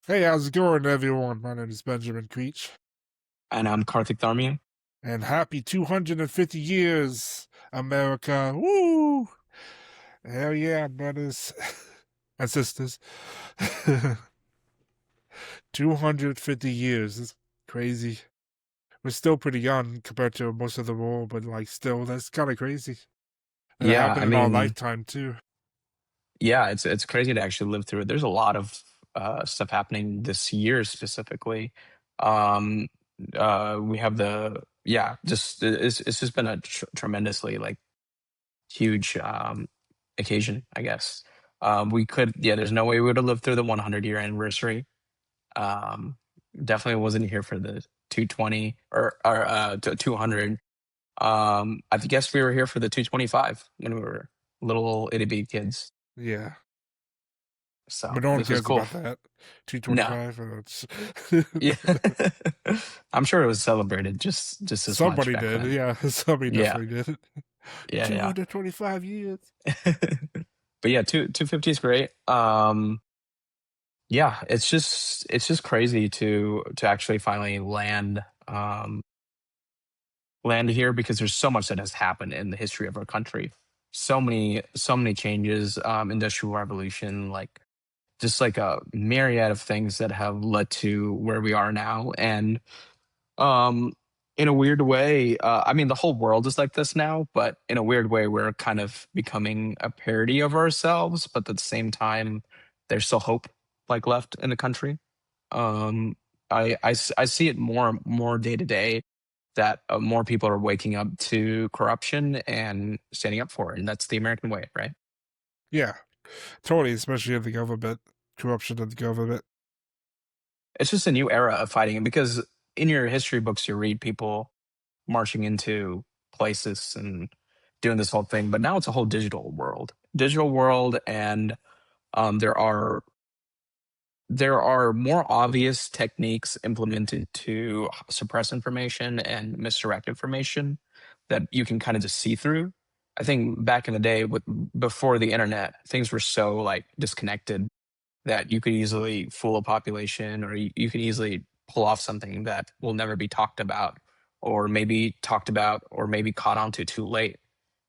Hey, how's it going, everyone? My name is Benjamin Creech, And I'm Karthik Tharmian. and happy 250 years, America! Woo! Hell yeah, brothers and sisters. 250 years. It's crazy. We're still pretty young compared to most of the world, but like, still, that's kind of crazy. And it Yeah, happened I in our mean, lifetime too. yeah, it's crazy to actually live through it. There's a lot of stuff happening this year specifically. Um, we have just it's just been a tremendously like huge occasion, I guess. There's no way we would have lived through the 100-year anniversary. Um, Definitely wasn't here for the 220 or 200. I guess we were here for the 225 when we were little itty bitty kids. Yeah, So but no one this was cares cool. about that. No, 225. It's yeah, I'm sure it was celebrated just as much somebody back did. then. Yeah, somebody Yeah, definitely did. yeah. 225 years. But yeah, 250 is great. Yeah, it's just crazy to actually finally land here because there's so much that has happened in the history of our country. So many changes, industrial revolution, like just like a myriad of things that have led to where we are now. And um, in a weird way, I mean, the whole world is like this now, but in a weird way, we're kind of becoming a parody of ourselves. But at the same time, there's still hope like left in the country. Um, I see it more day to day that more people are waking up to corruption and standing up for it, and that's the American way, right? Yeah, totally, especially in the government, corruption in the government. It's just a new era of fighting it because in your history books you read people marching into places and doing this whole thing, but now it's a whole digital world, and there are more obvious techniques implemented to suppress information and misdirect information that you can kind of just see through. I think back in the day, before the internet, things were so like disconnected that you could easily fool a population, or you could easily pull off something that will never be talked about, or maybe talked about, or maybe caught onto too late,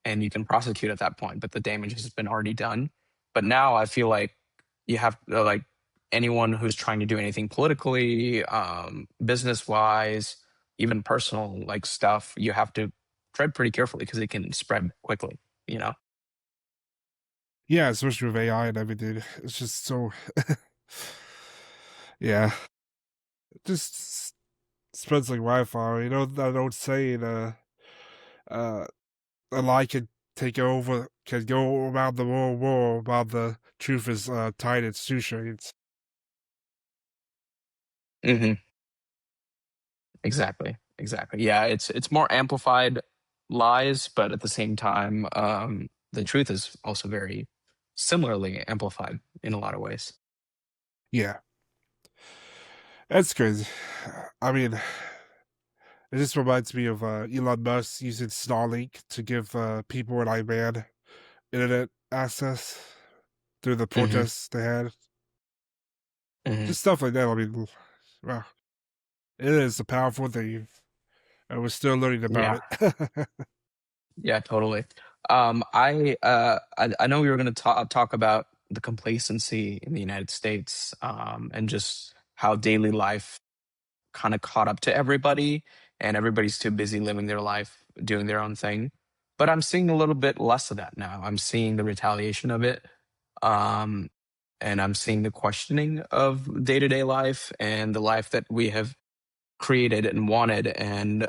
and you can prosecute at that point, but the damage has been already done. But now I feel like you have like anyone who's trying to do anything politically, business wise, even personal like stuff, you have to tread pretty carefully because it can spread quickly, you know? Yeah, especially with AI and everything. It's just so, yeah, it just spreads like wildfire. You know that old saying, uh, a lie can take over, can go around the world war while the truth is tied in shoestrings. Hmm. Exactly. Yeah, it's more amplified lies, but at the same time, the truth is also very similarly amplified in a lot of ways. Yeah, that's crazy. I mean, it just reminds me of Elon Musk using Starlink to give people in Iran internet access through the Hmm. protests they had. Hmm. Just stuff like that. I mean, wow, it is a powerful thing, and we're still learning about Yeah, it. yeah, totally. I know we were going to talk about the complacency in the United States, and just how daily life kind of caught up to everybody, and everybody's too busy living their life, doing their own thing. But I'm seeing a little bit less of that now. I'm seeing the retaliation of it, um, and I'm seeing the questioning of day to day life and the life that we have created and wanted. And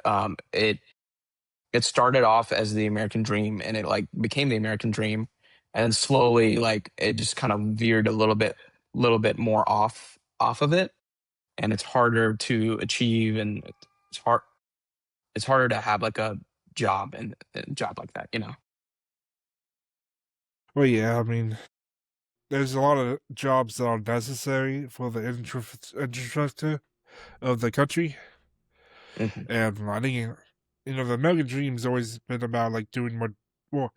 it started off as the American dream, and it like became the American dream, and slowly like it just kind of veered a little bit more off of it, and it's harder to achieve, and it's hard it's harder to have like a job like that, you know. Well, yeah, I mean, there's a lot of jobs that are necessary for the infrastructure of the country, Hmm. and I think the American dream's always been about like doing more. Well,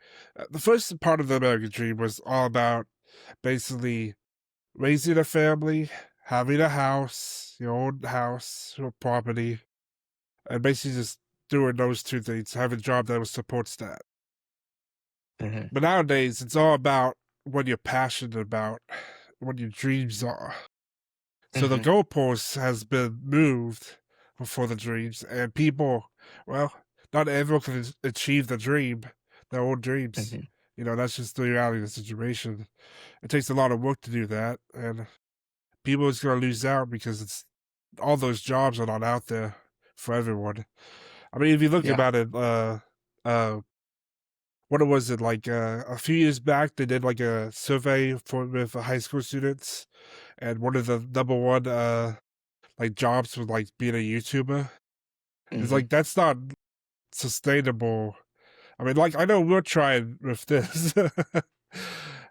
the first part of the American dream was all about basically raising a family, having a house, your own house or property, and basically just doing those two things, have a job that supports that. Hmm. But nowadays, it's all about what you're passionate about, what your dreams are. So the Hmm. goalpost has been moved for the dreams, and people, well, not everyone can achieve the dream, their own dreams. Hmm. That's just the reality of the situation. It takes a lot of work to do that, and people is going to lose out because it's all those jobs are not out there for everyone. I mean, if you look Yeah. about it, uh, what was it like? A few years back, they did like a survey with high school students, and one of the number one like jobs was like being a YouTuber. It's Hmm. like that's not sustainable. I mean, like I know we're trying with this,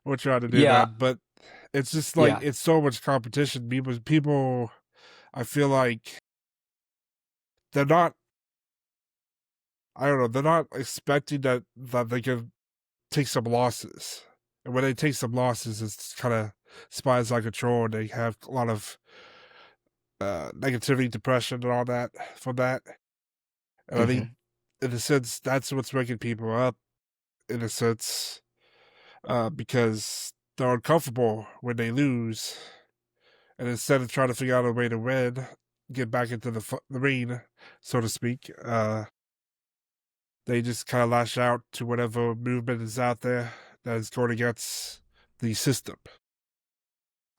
we're trying to do Yeah. that, but it's just like Yeah. it's so much competition. People, I feel like they're not. I don't know. They're not expecting that they can take some losses, and when they take some losses, it's kind of spirals out of control, and they have a lot of negativity, depression, and all that from that. And I think, Hmm. in a sense, that's what's waking people up. In a sense, because they're uncomfortable when they lose, and instead of trying to figure out a way to win, get back into the ring, so to speak, they just kind of lash out to whatever movement is out there that is going against the system.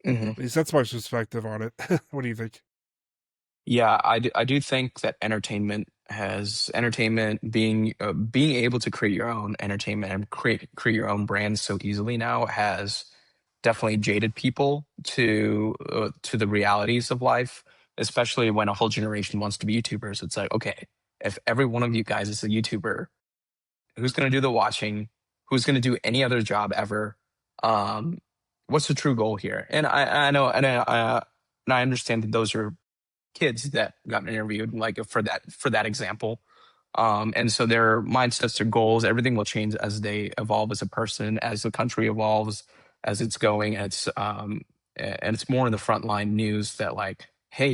Hmm. At least that's my perspective on it. What do you think? Yeah, I do think that entertainment being able to create your own entertainment and create your own brand so easily now has definitely jaded people to the realities of life, especially when a whole generation wants to be YouTubers. It's like, okay, if every one of you guys is a YouTuber, who's going to do the watching? Who's going to do any other job ever? Um, what's the true goal here? And I know, and I understand that those are kids that got interviewed, like for that example. And so their mindsets, their goals, everything will change as they evolve as a person, as the country evolves, as it's going. And it's more in the frontline news that like, hey,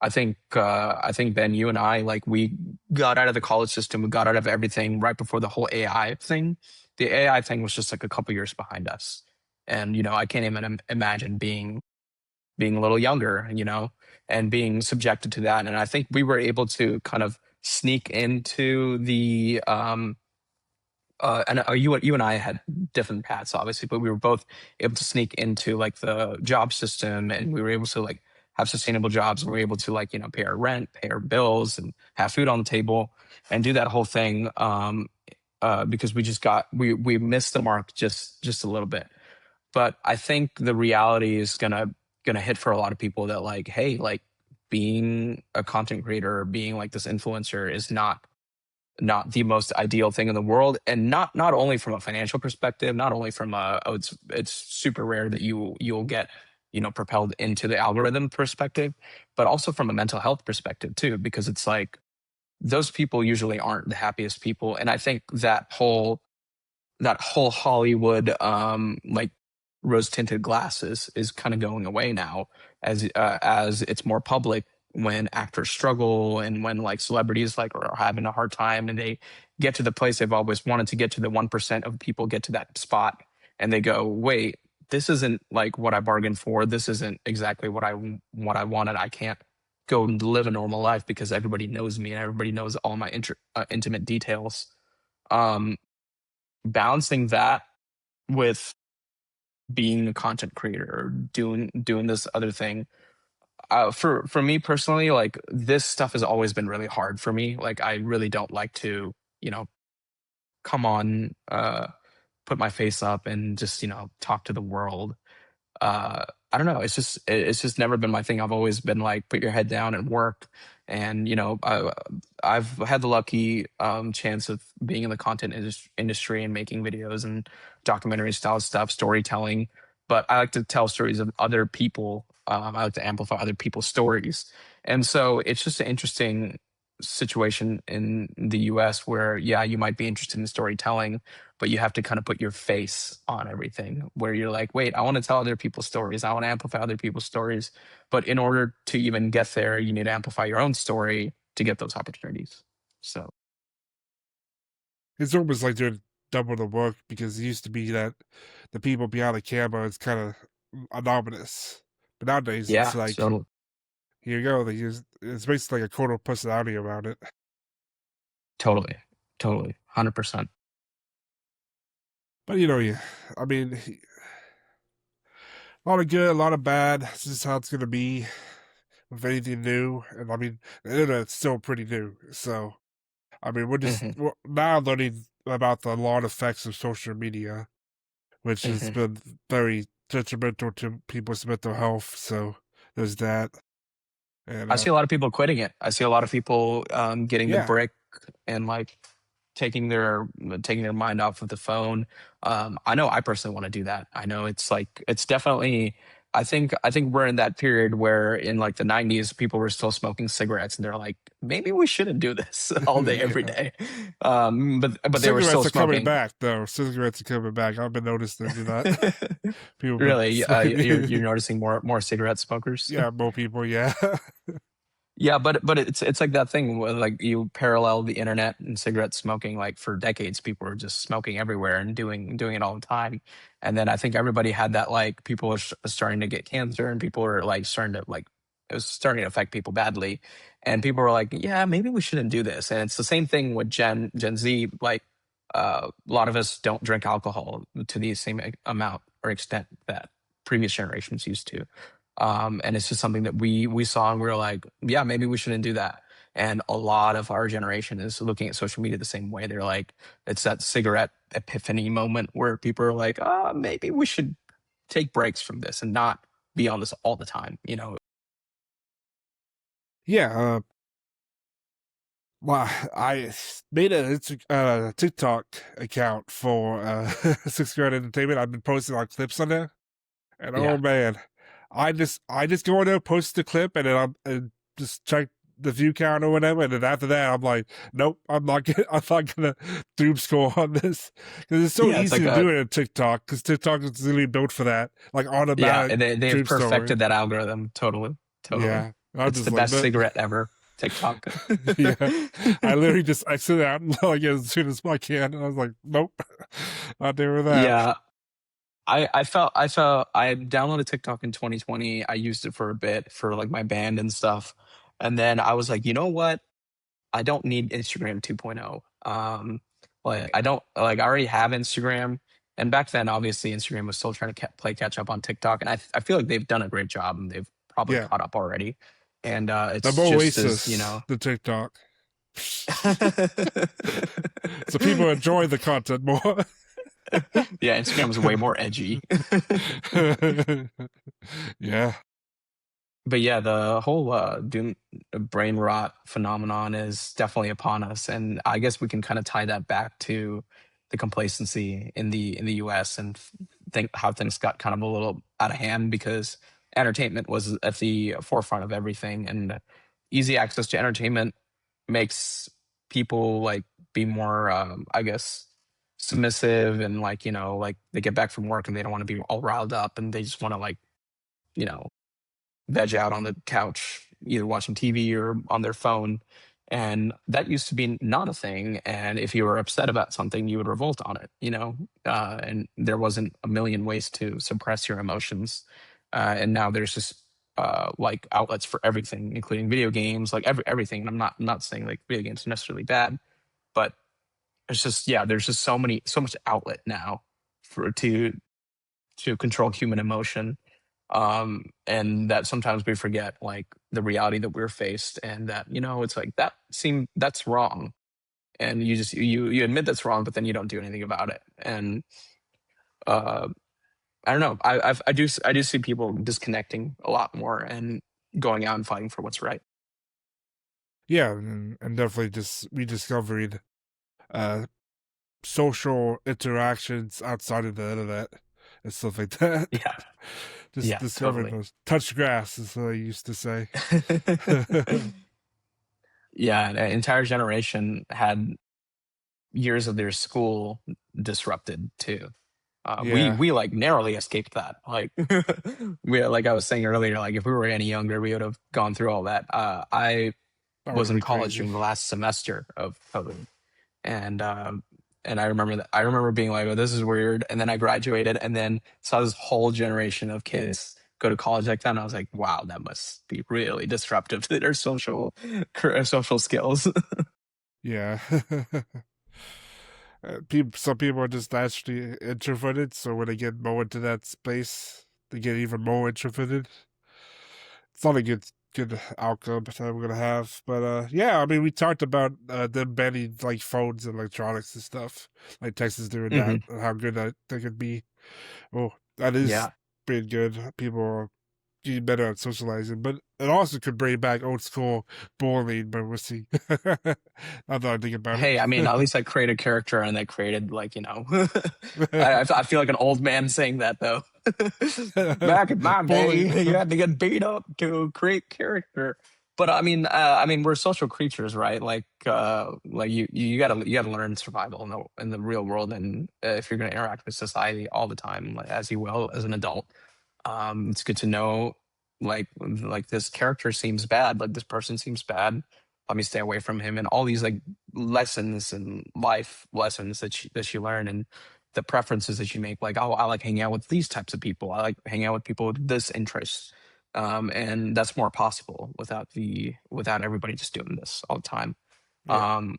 I think Ben, you and I, like, we got out of the college system, we got out of everything right before the whole AI thing. The AI thing was just like a couple years behind us, and I can't even imagine being a little younger, and being subjected to that. And I think we were able to kind of sneak into the and you and I had different paths, obviously, but we were both able to sneak into like the job system, and we were able to like have sustainable jobs. And we were able to like pay our rent, pay our bills, and have food on the table, and do that whole thing. Because we missed the mark just a little bit. But I think the reality is gonna hit for a lot of people that like, hey, like being a content creator or being like this influencer is not the most ideal thing in the world, and not only from a financial perspective, not only from a oh it's super rare that you'll get propelled into the algorithm perspective, but also from a mental health perspective too, because it's like those people usually aren't the happiest people. And I think that whole Hollywood like rose tinted glasses is kind of going away now as it's more public, when actors struggle and when like celebrities like are having a hard time and they get to the place they've always wanted to get to. The 1% of people get to that spot and they go, wait, this isn't like what I bargained for. This isn't exactly what I wanted. I can't go and live a normal life because everybody knows me and everybody knows all my intimate details. Um, Balancing that with being a content creator or doing this other thing, for me personally, like this stuff has always been really hard for me. Like I really don't like to you know come on, put my face up and just talk to the world. I don't know. It's just never been my thing. I've always been like, put your head down and work. And I've had the lucky chance of being in the content industry and making videos and documentary style stuff, storytelling. But I like to tell stories of other people. I like to amplify other people's stories, and so it's just interesting. situation in the US where, yeah, you might be interested in storytelling, but you have to kind of put your face on everything, where you're like, wait, I want to tell other people's stories. I want to amplify other people's stories. But in order to even get there, you need to amplify your own story to get those opportunities. So, It's almost like doing double the work because it used to be that the people behind the camera is kind of anonymous, but nowadays it's yeah, like so here you go. They use it's basically like a total personality around it. totally, totally, 100%. But yeah, I mean, a lot of good, a lot of bad. It's just how it's gonna be with anything new. And I mean, the internet's still pretty new, so I mean, Hmm. we're now learning about the long effects of social media, which has Hmm. been very detrimental to people's mental health. So there's that, and I see a lot of people quitting it. I see a lot of people getting the yeah, brick and like taking their mind off of the phone. I know I personally want to do that. I know it's like it's definitely. I think we're in that period where in like the 90s, people were still smoking cigarettes, and they're like, maybe we shouldn't do this all day every yeah. day. But they were still Cigarettes are coming smoking. back, though. Cigarettes are coming back. I've been noticing that people been Really, you're smoking. noticing more cigarette smokers. Yeah, more people. Yeah, Yeah, but it's like that thing where like you parallel the internet and cigarette smoking. Like for decades, people were just smoking everywhere and doing it all the time. And then I think everybody had that like people were starting to get cancer and people were like starting to like it was starting to affect people badly. And people were like, yeah, maybe we shouldn't do this. And it's the same thing with Gen Z. Like a lot of us don't drink alcohol to the same amount or extent that previous generations used to. And it's just something that we saw and we were like, yeah, maybe we shouldn't do that. And a lot of our generation is looking at social media the same way. They're like, it's that cigarette epiphany moment where people are like, maybe we should take breaks from this and not be on this all the time, you know? yeah. Well, I made a TikTok account for Sixth Grade Entertainment. I've been posting like clips on there, and oh Yeah. man, I just go in there, post the clip, and then and just check the view count or whatever, and then after that, I'm like, nope, I'm not gonna doom scroll on this because it's so Yeah. It's easy like to do it in TikTok because TikTok is really built for that, like yeah, automatic they've doom scrolling. perfected that algorithm. Totally. Totally. Yeah, I'm It's the just like, best no, cigarette ever. TikTok. yeah. I literally just exit out like as soon as I can, and I was like, nope, not doing that. Yeah. I downloaded TikTok in 2020. I used it for a bit for like my band and stuff. And then I was like, you know what? I don't need Instagram 2.0. Like I don't like I already have Instagram. And back then, obviously, Instagram was still trying to play catch up on TikTok. And I feel like they've done a great job and they've probably Yeah, caught up already. And the it's just as, Oasis, the TikTok. yeah, So people enjoy the content more. Instagram is way more edgy. Yeah, But yeah, the whole doom brain rot phenomenon is definitely upon us, and I guess we can kind of tie that back to the complacency in the U.S. and think how things got kind of a little out of hand because entertainment was at the forefront of everything, and easy access to entertainment makes people like be more, I guess, submissive and like like they get back from work and they don't want to be all riled up and they just want to like you know veg out on the couch, either watching TV or on their phone. And that used to be not a thing. And if you were upset about something, you would revolt on it. And there wasn't a million ways to suppress your emotions. And now there's just like outlets for everything, including video games, like everything. And I'm not saying like video games are necessarily bad, but it's just yeah, there's just so much outlet now for to control human emotion, and that sometimes we forget like the reality that we're faced and that it's like that's wrong, and you admit that's wrong but then you don't do anything about it. And uh I don't know, I do see people disconnecting a lot more and going out and fighting for what's right. yeah, and definitely just rediscovering uh social interactions outside of the internet and stuff like that. Yeah, Just yeah, discovering totally. those touch grass, is what I used to say. Yeah, an entire generation had years of their school disrupted too. Yeah, We like narrowly escaped that. Like we like I was saying earlier, like if we were any younger, we would have gone through all that. I that would was have in been college crazy. during the last semester of COVID, and and I remember that I remember being like, "Oh, this is weird." And then I graduated, and then saw this whole generation of kids go to college like that, and I was like, "Wow, that must be really disruptive to their social skills." Yeah. People, some people are just naturally introverted, so when they get more into that space, they get even more introverted. It's not a good outcome that we're gonna have. But yeah, I mean, we talked about them banning like phones and electronics and stuff, like Texas doing that, Hmm. and how good that they could be. Oh, that is Yeah. pretty good. People are getting better at socializing, but it also could bring back old school bullying. But we'll see. Now that I think about Hey, I mean, it. at least I created a character and they created like, I feel like an old man saying that though. Back in my day, Bully. you had to get beat up to create character. But I mean, we're social creatures, right? Like you gotta learn survival in the real world, and if you're gonna interact with society all the time, like, as you will as an adult, it's good to know like this character seems bad, like this person seems bad. Let me stay away from him, and all these like lessons and life lessons that you learn, and the preferences that you make. Like, oh, I like hanging out with these types of people. I like hanging out with people with this interest, and that's more possible without everybody just doing this all the time. Yeah. Um,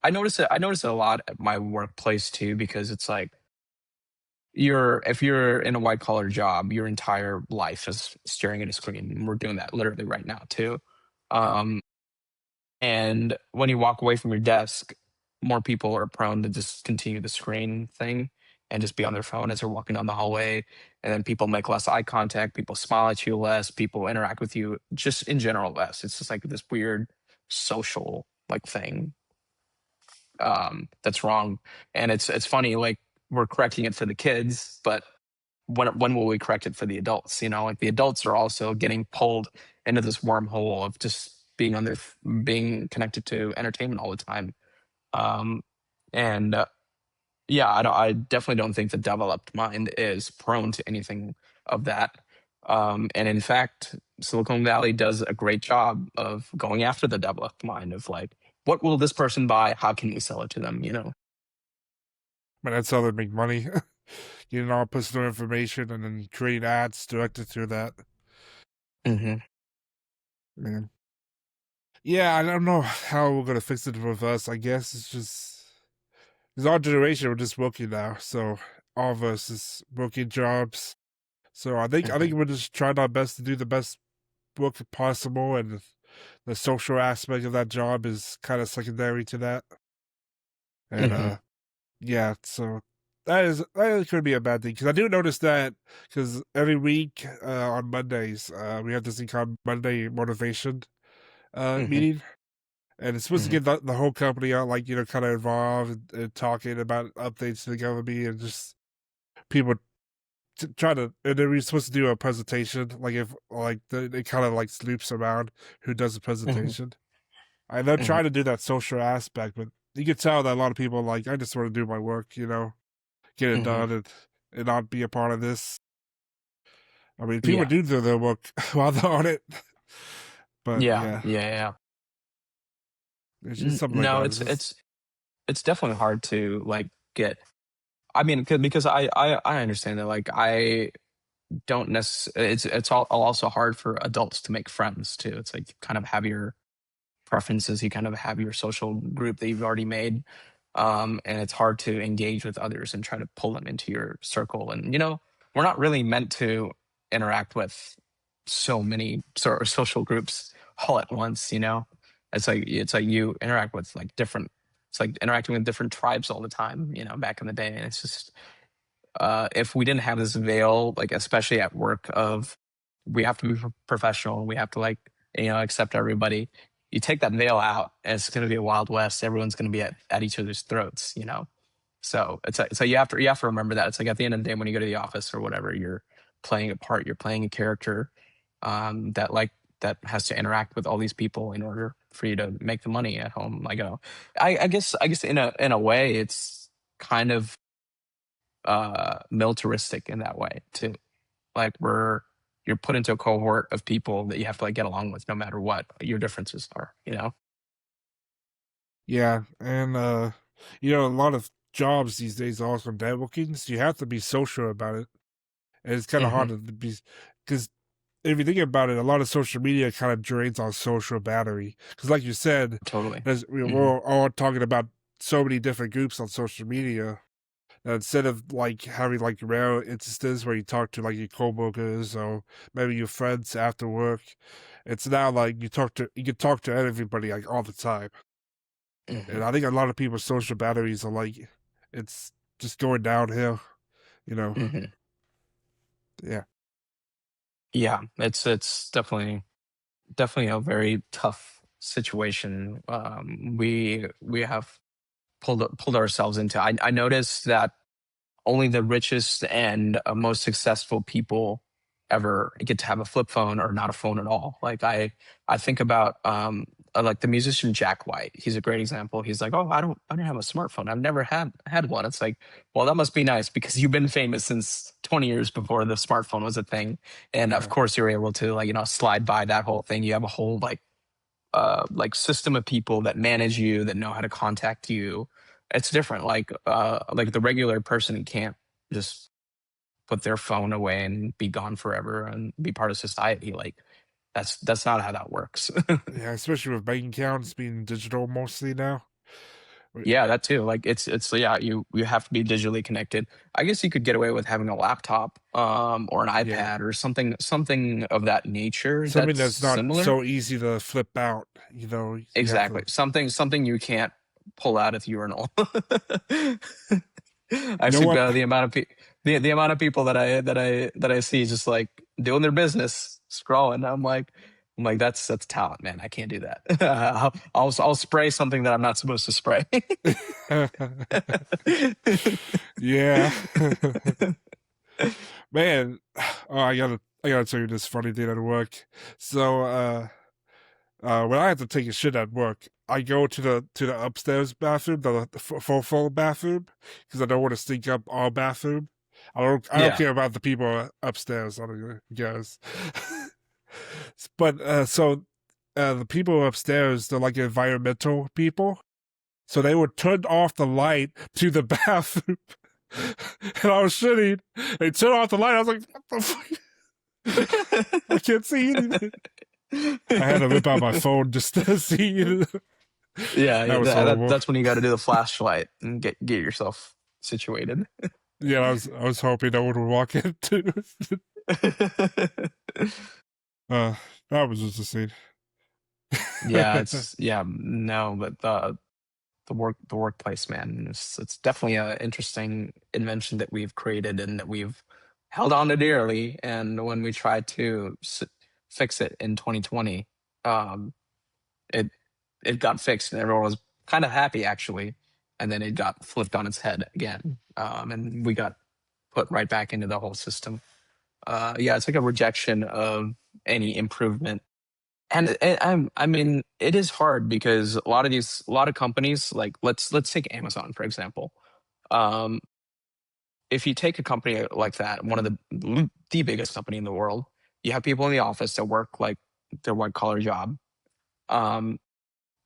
I notice it. I notice it a lot at my workplace too, because it's like you're if you're in a white collar job, your entire life is staring at a screen. And we're doing that literally right now too. Um, and when you walk away from your desk, more people are prone to just continue the screen thing and just be on their phone as they're walking down the hallway. And then people make less eye contact, people smile at you less, people interact with you just in general less. It's just like this weird social like thing that's wrong. And it's funny, like we're correcting it for the kids, but when will we correct it for the adults? You know, like the adults are also getting pulled into this wormhole of just being on their being connected to entertainment all the time. Um, and Yeah, I definitely don't think the developed mind is prone to anything of that. And in fact, Silicon Valley does a great job of going after the developed mind of like, what will this person buy? How can we sell it to them? You know? But that's how they make money. Getting all personal information and then create ads directed through that. Hmm. Man. Yeah, I don't know how we're gonna fix it with us. I guess it's just because our generation we're just working now, so all of us is working jobs. So I think Hmm. we're just trying our best to do the best work possible, and the social aspect of that job is kind of secondary to that. And Hmm. yeah, so that could be a bad thing because I do notice that because every week on Mondays we have this thing called Monday motivation Hmm. meeting, and it's supposed to Hmm. get the whole company out, like kind of involved and talking about updates to the company and just people try to. And then we're supposed to do a presentation, like if like it kind of like loops around who does the Hmm. presentation. And they're Hmm. trying to do that social aspect, but you can tell that a lot of people are like I just want to do my work, get it Hmm. done and not be a part of this. I mean, people Yeah. do their work while they're on it, but Yeah. yeah, Yeah. Yeah. it's just something like No, that. It's just it's definitely hard to like get. I mean, because I understand that. Like, I don't necessarily. It's all also hard for adults to make friends too. It's like you kind of have your preferences. You kind of have your social group that you've already made, and it's hard to engage with others and try to pull them into your circle. And we're not really meant to interact with so many sort of social groups all at once. It's like you interact with like different. It's like interacting with different tribes all the time. Back in the day, and it's just if we didn't have this veil, like especially at work, of we have to be professional, we have to like accept everybody. You take that veil out, and it's going to be a wild west. Everyone's going to be at each other's throats. So it's like you have to remember that it's like at the end of the day when you go to the office or whatever, you're playing a part, you're playing a character that has to interact with all these people in order for you to make the money at home. Like, I guess in a way, it's kind of militaristic in that way too. Like you're put into a cohort of people that you have to like get along with no matter what your differences are, you know? Yeah, and a lot of jobs these days are also networking, so you have to be social about it. And it's kind of hard Hmm. to be because if you think about it, a lot of social media kind of drains on social battery. Because, like you said, Totally. Hmm. we're all talking about so many different groups on social media. And instead of like having like rare instances where you talk to like your coworkers or maybe your friends after work, it's now like you can talk to everybody like all the time. Hmm. And I think a lot of people's social batteries are like it's just going downhill, you know. Hmm. Yeah. Yeah, it's definitely a very tough situation. We have pulled ourselves into. I noticed that only the richest and most successful people ever get to have a flip phone or not a phone at all. Like I think about like the musician Jack White. He's a great example. He's like, oh, I don't have a smartphone. I've never had one. It's like, well, that must be nice because you've been famous since 20 years before the smartphone was a thing, and of Yeah. course you're able to like slide by that whole thing. You have a whole like system of people that manage you that know how to contact you. It's different. Like the regular person can't just put their phone away and be gone forever and be part of society. Like that's not how that works. Yeah, especially with bank accounts being digital mostly now. Yeah, that too. Like it's yeah, you have to be digitally connected. I guess you could get away with having a laptop or an Yeah. iPad or something of that nature Something that's that's not similar. so easy to flip out, you have Exactly. to Something you can't pull out of the urinal. I you know see what? the amount of the amount of people that I see just like doing their business, scrolling. I'm like that's talent, man. I can't do that. I'll spray something that I'm not supposed to spray. Yeah. Man, oh, I gotta tell you this funny thing at work. So when I have to take a shit at work, I go to the upstairs bathroom, the full bathroom, because I don't want to stink up our bathroom. I don't Yeah. care about the people upstairs. I don't guess. But the people upstairs, they're like environmental people, so they would turn off the light to the bathroom. And I was shitting. They turned off the light. I was like, what the fuck? I can't see anything. I had to whip out my phone just to see it. That Yeah, was horrible. that's when you got to do the flashlight and get yourself situated. Yeah, I was hoping no one would walk in too. uh, that was just a scene. Yeah, it's yeah, no, but the workplace, man, it's definitely a interesting invention that we've created and that we've held on to dearly. And when we tried to fix it in 2020, um, it it got fixed and everyone was kind of happy actually, and then it got flipped on its head again, and we got put right back into the whole system. Yeah, it's like a rejection of any improvement. And I mean, it is hard because a lot of companies, like let's take Amazon for example. Um, if you take a company like that, one of the biggest company in the world, you have people in the office that work like their white collar job. Um,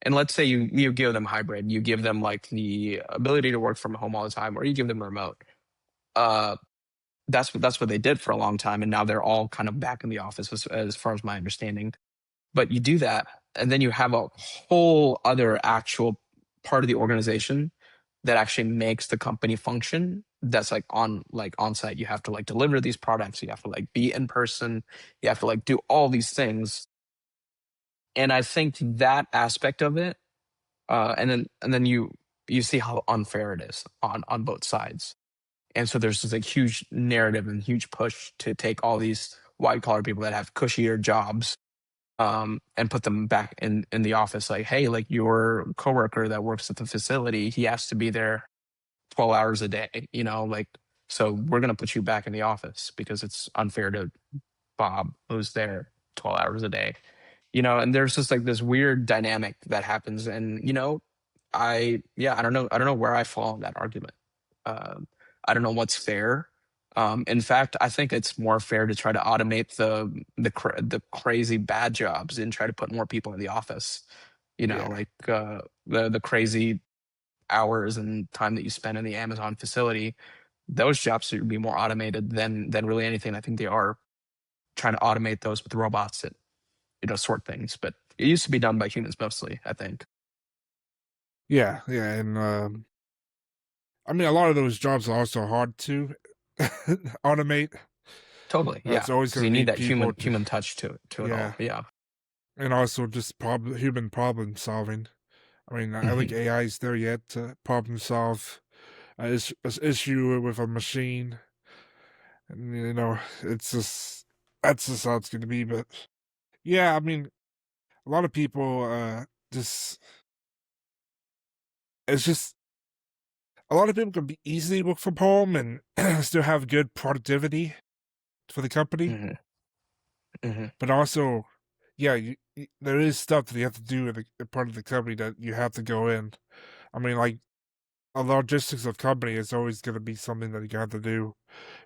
and let's say you give them hybrid, you give them like the ability to work from home all the time, or you give them remote. Uh, that's what they did for a long time, and now they're all kind of back in the office, as far as my understanding. But you do that, and then you have a whole other actual part of the organization that actually makes the company function. That's like on site. You have to like deliver these products. You have to like be in person. You have to like do all these things. And I think that aspect of it, and then you see how unfair it is on both sides. And so there's this like huge narrative and huge push to take all these white collar people that have cushier jobs and put them back in the office. Like, hey, like your coworker that works at the facility, he has to be there 12 hours a day, like, so we're gonna put you back in the office because it's unfair to Bob who's there 12 hours a day. And there's just like this weird dynamic that happens. And, I don't know. I don't know where I fall in that argument. Um, I don't know what's fair. In fact, I think it's more fair to try to automate the crazy bad jobs and try to put more people in the office. Yeah. Like the crazy hours and time that you spend in the Amazon facility. Those jobs should be more automated than really anything. I think they are trying to automate those with robots that sort things. But it used to be done by humans mostly, I think. Yeah, yeah, and I mean, a lot of those jobs are also hard to automate. Totally, yeah. It's always Because going to you need need that people to, human touch to it yeah, all. Yeah. and also just human problem solving. I mean, I don't think Hmm. AI is there yet to problem solve an issue with a machine, and it's just that's just how it's going to be. But yeah, I mean, a lot of people just it's just a lot of people can be easily work from home and still have good productivity for the company. Hmm. Hmm. But also, yeah, there is stuff that you have to do in a part of the company that you have to go in. I mean, like a logistics of company is always going to be something that you have to do.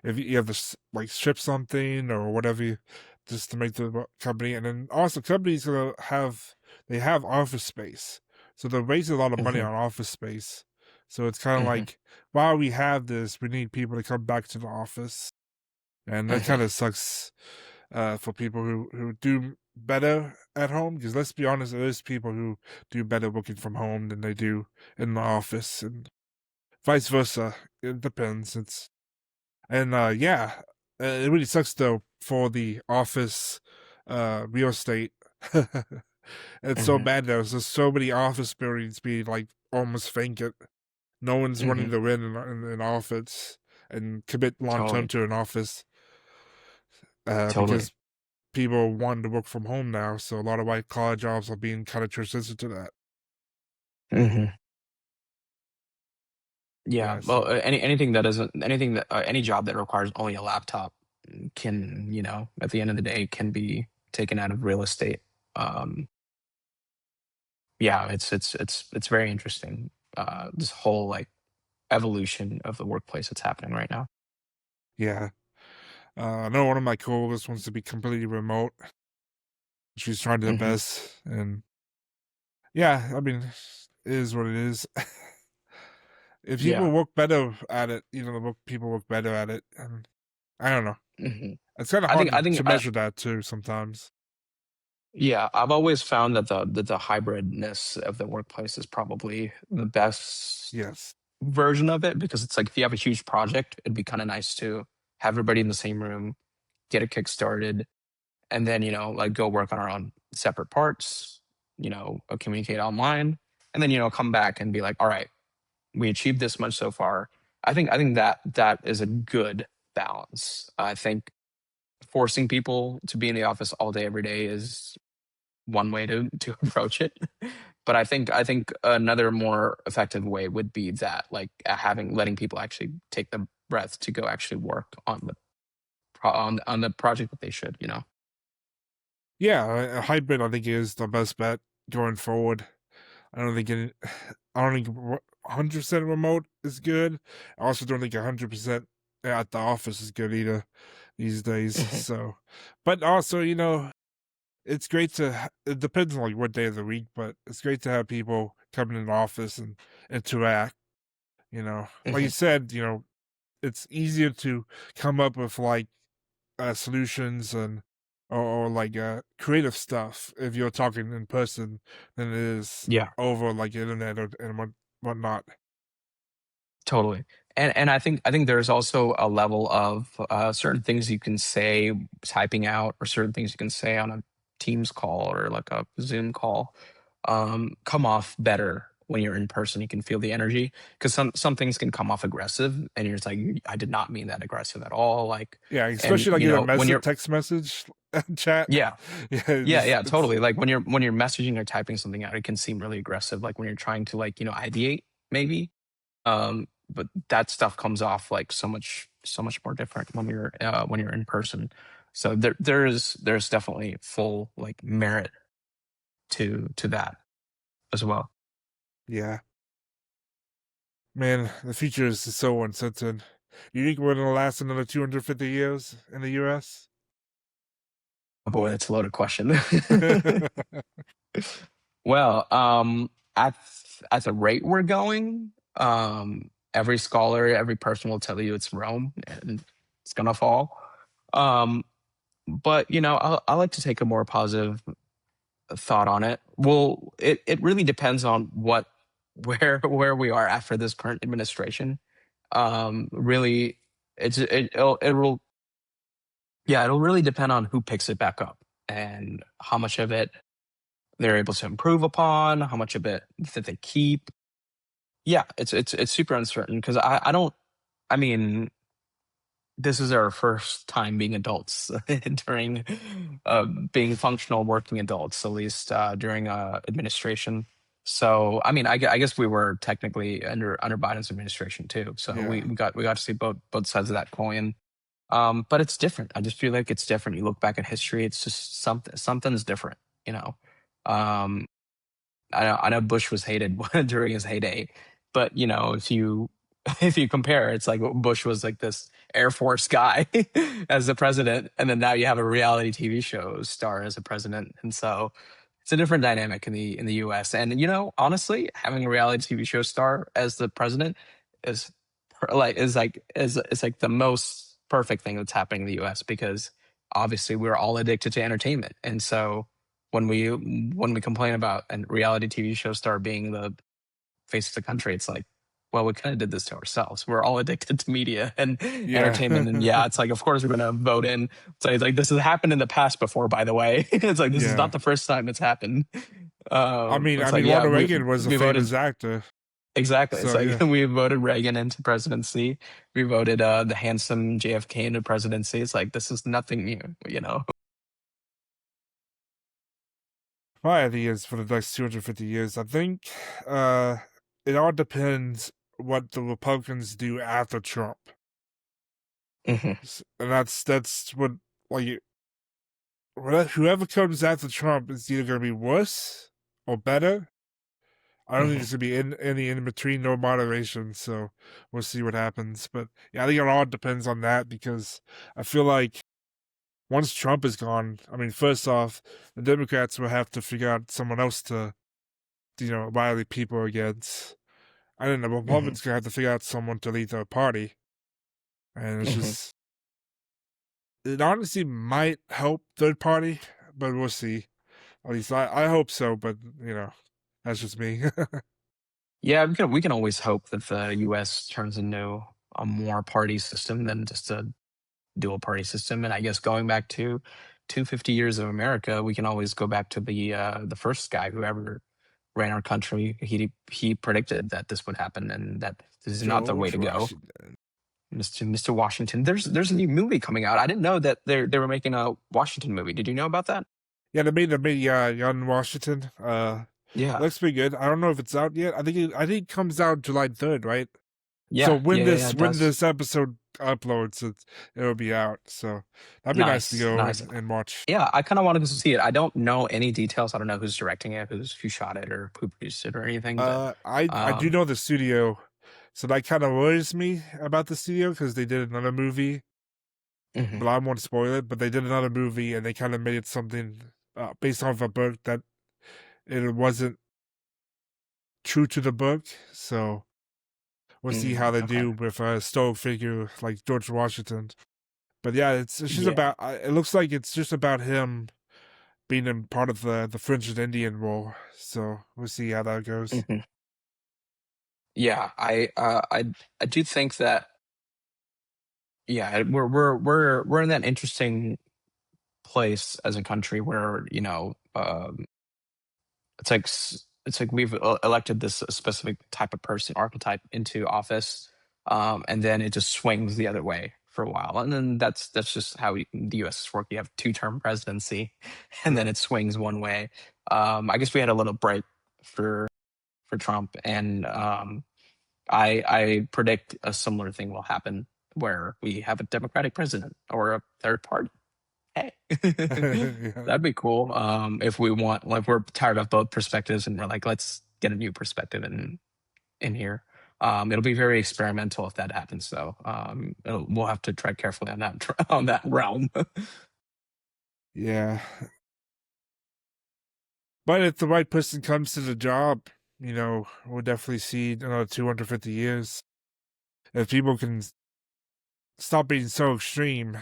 If you have to like ship something or whatever, just to make the company, and then also companies gonna have they have office space, so they're wasting a lot of money Hmm. on office space. So it's kind of Hmm. like while we have this, we need people to come back to the office, and that kind Hmm. of sucks for people who do better at home. Because let's be honest, there is people who do better working from home than they do in the office, and vice versa. It depends. It's and yeah, it really sucks though for the office real estate. It's so Hmm. bad. There's just so many office buildings being like almost vacant. No one's wanting Hmm. to rent in an office and commit long term Totally. to an office Totally. because people want to work from home now, so a lot of white collar jobs are being kind of transitioned to that. Hmm. Yeah. Yeah, Well, so anything that any job that requires only a laptop can, at the end of the day, can be taken out of real estate. Um, yeah, it's very interesting. This whole like evolution of the workplace that's happening right now. yeah. I know one of my coworkers wants to be completely remote. She's trying her Hmm. best, and yeah, I mean, it is what it is. If people Yeah. work better at it, the people work better at it, and I don't know. Hmm. It's kind of I hard think I to think measure that too sometimes. yeah, I've always found that the hybridness of the workplace is probably the best Yes. version of it, because it's like if you have a huge project, it'd be kind of nice to have everybody in the same room, get it kick started, and then like go work on our own separate parts, communicate online, and then come back and be like, all right, we achieved this much so far. I think that is a good balance. I think forcing people to be in the office all day every day is one way to approach it. But I think another more effective way would be that, like, having letting people actually take the breath to go actually work on on the project that they should. Yeah, a hybrid I think is the best bet going forward. I don't think it, I don't think 100% remote is good. I also don't think 100% at the office is good either these days. Mhm. So, but also, it's great to it depends on like what day of the week, but it's great to have people come in the office and interact, like you Mhm. said, it's easier to come up with like solutions and or like creative stuff if you're talking in person than it is Yeah. over like internet and whatnot. Totally. And I think there's also a level of certain things you can say typing out, or certain things you can say on a Teams call or like a Zoom call, come off better when you're in person. You can feel the energy, because some things can come off aggressive, and you're just like, I did not mean that aggressive at all. Like, Yeah, and especially like in a when message you're text message chat. yeah, Yeah, yeah, it's yeah, it's totally. Like when you're messaging or typing something out, it can seem really aggressive. Like when you're trying to, like, ideate maybe. But that stuff comes off like so much more different when you're in person. So there's definitely full like merit to that as well. Yeah. Man, the future is so uncertain. You think we're gonna last another 250 years in the US? Oh boy, that's a loaded question. Well, at at the rate we're going, every scholar, every person will tell you it's Rome and it's gonna fall. Um, but I like to take a more positive thought on it. Well, it really depends on what where we are after this current administration. Really, it'll yeah, it'll really depend on who picks it back up and how much of it they're able to improve upon, how much of it that they keep. Yeah, it's super uncertain because I don't. I mean, this is our first time being adults during being functional working adults, at least during administration. So I mean, I guess we were technically under Biden's administration too. So Yeah. we got to see both sides of that coin. But it's different. I just feel like it's different. You look back at history, it's just something's different. You know, um, I know Bush was hated during his heyday, but if you if you compare, it's like Bush was like this Air Force guy as the president, and then now you have a reality TV show star as a president, and so it's a different dynamic in the U.S. And honestly, having a reality TV show star as the president is is like the most perfect thing that's happening in the U.S. because obviously we're all addicted to entertainment, and so when we complain about a reality TV show star being the face of the country, it's like, well, we kind of did this to ourselves. We're all addicted to media and Yeah. entertainment, and yeah, it's like, of course, we're gonna vote in. So it's like this has happened in the past before, by the way. It's like this is Yeah. not the first time it's happened. I It's like, mean, yeah, Ronald we Reagan was a we voted famous actor, exactly. It's so like yeah. we voted Reagan into presidency. We voted the handsome JFK into presidency. It's like this is nothing new. My idea is for the next 250 years. I think uh, it all depends what the Republicans do after Trump, Hmm. and that's what like whoever comes after Trump is either going to be worse or better. I don't think Hmm. there's going to be any in between, no moderation. So we'll see what happens. But yeah, I think it all depends on that because I feel like once Trump is gone, I mean, first off, the Democrats will have to figure out someone else to rally people against. I don't know, Hmm. Republicans gonna have to figure out someone to lead their party, and it's Hmm. just it honestly might help third party, but we'll see. At least I hope so, but that's just me. Yeah, we can always hope that the U.S. turns into a more party system than just a dual party system. And I guess going back to 250 years of America, we can always go back to the first guy who ever ran our country. He predicted that this would happen and that this is not the way George to go. Washington. Mr. Washington. There's a new movie coming out. I didn't know that they were making a Washington movie. Did you know about that? Yeah, they made Young Washington. Yeah. Looks pretty good. I don't know if it's out yet. I think it comes out July 3rd, right? So Yeah. when Yeah. Yeah. this It when does. this episode uploads, it'll be out. So that'd be nice to Nice. go Nice. and watch. Yeah, I kind of wanted to see it. I don't know any details. I don't know who's directing it, who shot it, or who produced it, or anything. But I do um, know the studio, so that kind of worries me about the studio because they did another movie, mhm, but I won't spoil it. But they did another movie and they kind of made it something based off a book that it wasn't true to the book. So we'll see how they okay, do with a historical figure like George Washington. But yeah, it's just yeah, about. It looks like it's just about him being in part of the French and Indian War. So we'll see how that goes. mhm, yeah. I do think that yeah, we're in that interesting place as a country where it's like we've elected this specific type of person archetype into office, and then it just swings the other way for a while, and then that's just how the U.S. work. You have two-term presidency, and then Yeah. it swings one way. I guess we had a little break for Trump, and I predict a similar thing will happen where we have a Democratic president or a third party. Hey, Yeah. that'd be cool. If we want, like, we're tired of both perspectives, and we're like, let's get a new perspective in here. It'll be very experimental if that happens, though. We'll have to tread carefully on that on that realm. Yeah. But if the right person comes to the job, we'll definitely see another 250 years. If people can stop being so extreme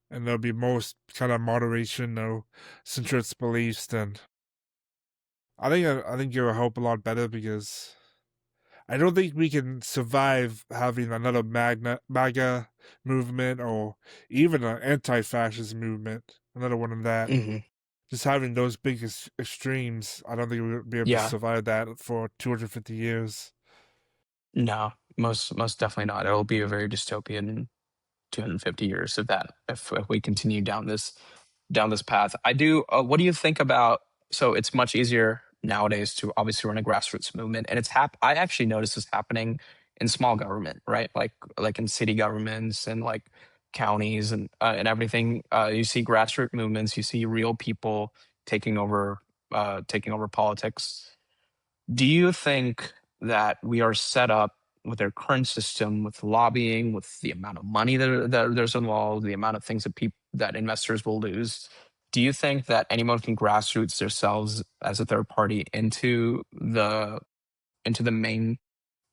and there'll be most kind of moderation, no centrist beliefs, then I think it'll help a lot better because I don't think we can survive having another MAGA movement or even an anti-fascist movement, another one of that. Hmm. Just having those big extremes, I don't think we'll be able to Yeah, survive that for 250 years. no, most definitely not. It'll be a very dystopian 250 years if that if we continue down this path. I do. What do you think about? So it's much easier nowadays to obviously run a grassroots movement, and I actually notice this happening in small government, right? Like in city governments and like counties and everything. You see grassroots movements. You see real people taking over politics. Do you think that we are set up with our current system, with lobbying, with the amount of money that there's involved, the amount of things that people that investors will lose? Do you think that anyone can grassroots themselves as a third party into the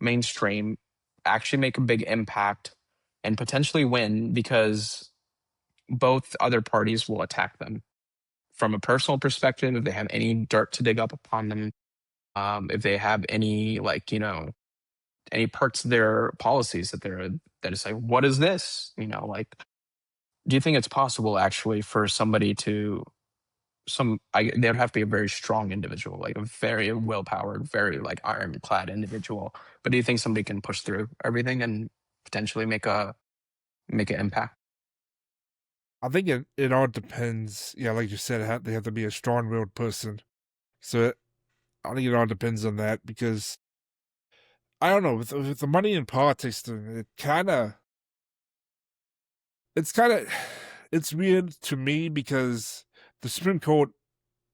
mainstream, actually make a big impact, and potentially win because both other parties will attack them from a personal perspective if they have any dirt to dig up upon them, if they have any any parts of their policies that is like, what is this? Like, do you think it's possible actually for somebody to they'd have to be a very strong individual, like a very willpowered, very like ironclad individual. But do you think somebody can push through everything and potentially make an impact? I think it all depends. Yeah, like you said, they have to be a strong-willed person. So I think it all depends on that because I don't know with the money in politics thing, it's kind of it's weird to me because the Supreme Court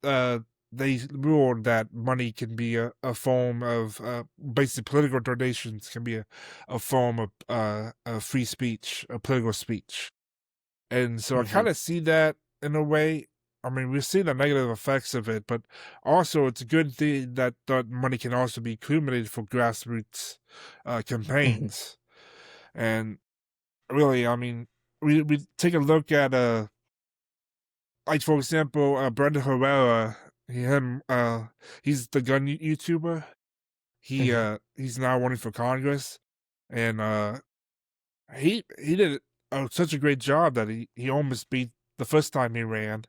uh they ruled that money can be a form of basic political donations can be a form of free speech, a political speech. And so I Hmm. kind of see that in a way. I mean, we've seen the negative effects of it, but also it's a good thing that that money can also be accumulated for grassroots Hmm. campaigns. And really, I mean, we take a look at like for example, Brenda Herrera. He's the gun YouTuber. Hmm. He's now running for Congress, and he did such a great job that he almost beat the first time he ran,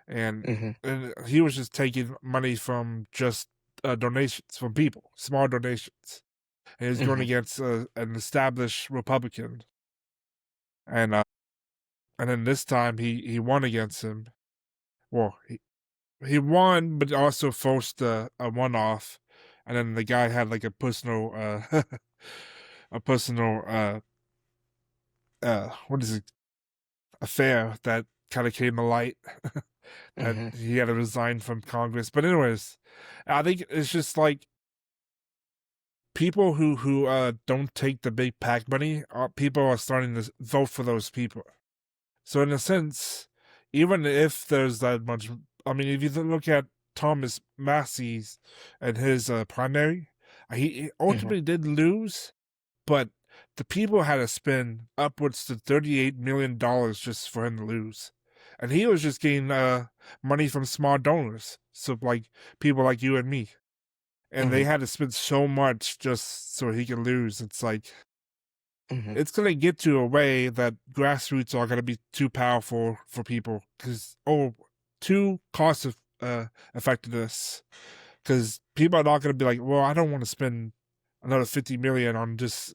and Hmm. and he was just taking money from just donations from people, small donations, and he was going Hmm. against an established Republican, and and then this time he won against him. Well, he won, but also forced a one off, and then the guy had like a personal a personal what is it, affair that kind of came to light that Hmm. he had to resign from Congress. But anyways, I think it's just like people who don't take the big PAC money, people are starting to vote for those people. So in a sense, even if there's that much, I mean, if you look at Thomas Massey's and his primary, he Hmm. ultimately did lose, but the people had to spend upwards to $38 million just for him to lose. And he was just getting money from small donors. So like people like you and me. And they Hmm. had to spend so much just so he could lose. It's like Hmm. it's gonna get to a way that grassroots are gonna be too powerful for people because too cost effectiveness. Because people are not gonna be like, well, I don't want to spend another 50 million on just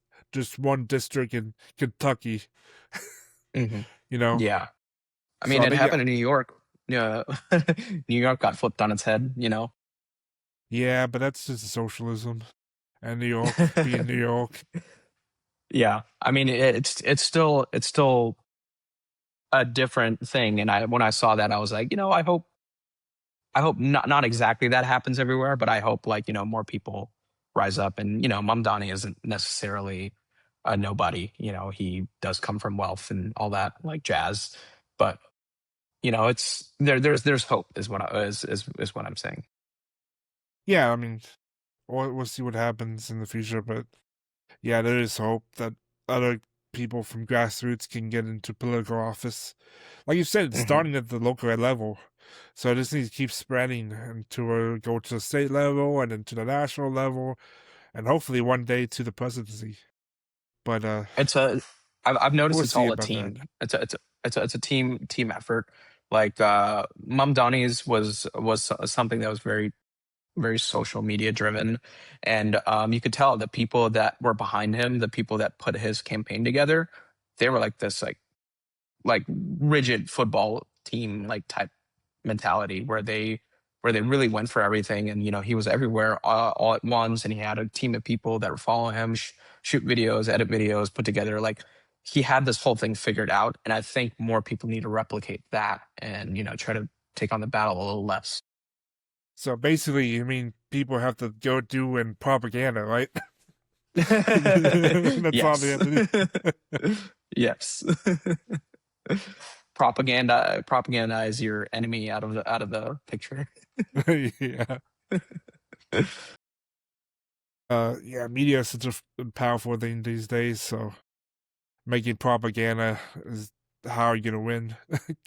one district in Kentucky, Hmm. you know. Yeah. I So mean, I it think happened in New York. Yeah. New York got flipped on its head. yeah, but that's just socialism and New York being New York. Yeah. I mean, it's still a different thing. And when I saw that, I was like, I hope not exactly that happens everywhere, but I hope like, more people rise up. And, Mamdani isn't necessarily a nobody. He does come from wealth and all that like jazz. But, it's there's hope is is what I'm saying. Yeah, I mean, we'll see what happens in the future, but yeah, there is hope that other people from grassroots can get into political office. Like you said, it's Hmm. starting at the local level. So it just needs to keep spreading and to go to the state level and then to the national level and hopefully one day to the presidency. But It's a I've noticed we'll it's see all a about that. team. It's a team effort. Like Mamdani's was something that was very social media driven, and you could tell the people that were behind him, the people that put his campaign together, they were like this like rigid football team like type mentality where they really went for everything. And he was everywhere all at once, and he had a team of people that were following him, shoot videos, edit videos, put together. Like he had this whole thing figured out, and I think more people need to replicate that and try to take on the battle a little less. So basically, you mean people have to go do in propaganda, right? That's all they Yes. have to do. Yes. Propaganda is your enemy out of the picture. Yeah. Yeah, media is such a powerful thing these days, so making propaganda is how you're gonna win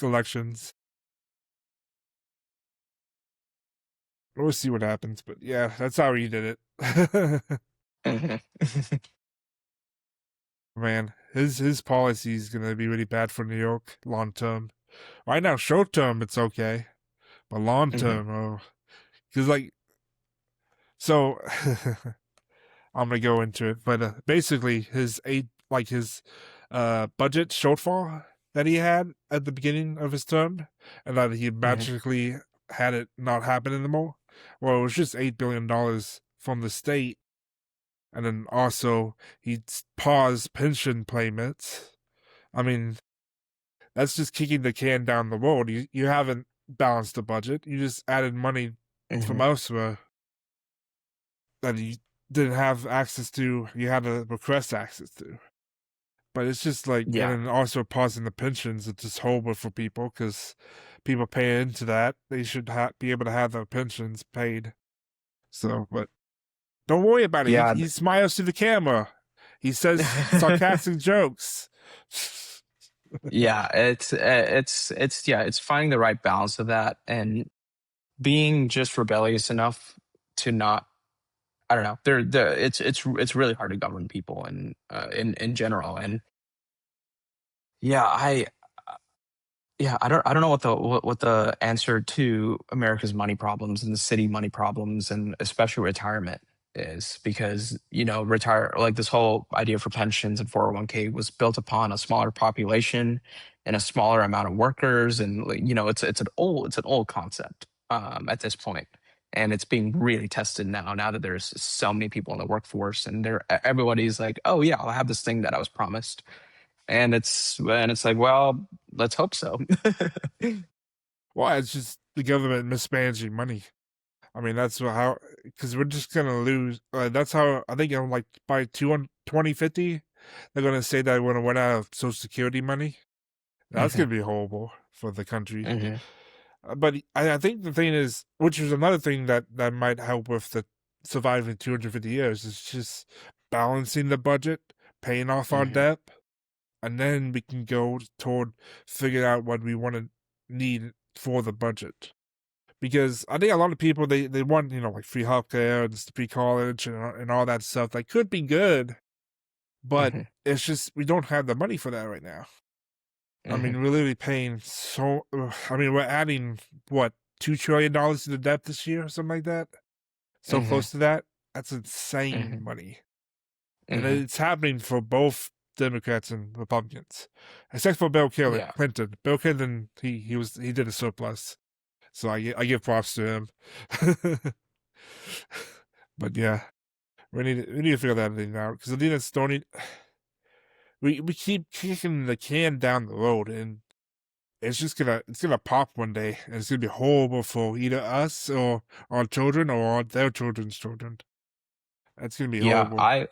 elections. We'll see what happens, but yeah, that's how he did it. Mhm. Man, his policy is gonna be really bad for New York long term. Right now, short term it's okay, but long Mhm. term, oh, because like so, I'm gonna go into it, but basically his budget shortfall that he had at the beginning of his term, and that he Mhm. magically had it not happen anymore. Well, it was just $8 billion from the state, and then also he paused pension payments. I mean, that's just kicking the can down the road. You haven't balanced the budget. You just added money from Mhm. elsewhere that you didn't have access to. You had to request access to. But it's just like, and Yeah. then also pausing the pensions. It's just horrible for people because people pay into that. They should be able to have their pensions paid. So, but don't worry about it. Yeah. He smiles to the camera. He says sarcastic jokes. Yeah, it's finding the right balance of that and being just rebellious enough to not. I don't know. It's really hard to govern people and in general. And yeah, I don't know what the answer to America's money problems and the city money problems and especially retirement is, because retire like this whole idea for pensions and 401k was built upon a smaller population and a smaller amount of workers. And like, it's an old concept at this point, and it's being really tested now that there's so many people in the workforce, and everybody's like, oh yeah, I'll have this thing that I was promised. And it's like, well, let's hope so. Well, it's just the government mismanaging money. I mean, that's how, because we're just gonna lose. That's how I think. Like by 2050, they're gonna say that we're gonna run out of Social Security money. That's Hmm. gonna be horrible for the country. Hmm. But I think the thing is, which is another thing that might help with the surviving 250 years, is just balancing the budget, paying off our Hmm. debt, and then we can go toward figuring out what we want to need for the budget. Because I think a lot of people they want like free healthcare and free college and all that stuff that could be good, but Hmm. it's just we don't have the money for that right now. I Hmm. mean, we're literally paying so. I mean, we're adding what $2 trillion to the debt this year, or something like that. So Hmm. close to that. That's insane Hmm. money, and Hmm. it's happening for both Democrats and Republicans, except for Yeah. Clinton. Bill Clinton, he did a surplus, so I give props to him. But yeah, we need to figure that thing out because Adina Stoney, we keep kicking the can down the road, and it's gonna pop one day, and it's gonna be horrible for either us or our children or their children's children. That's gonna be Yeah, horrible.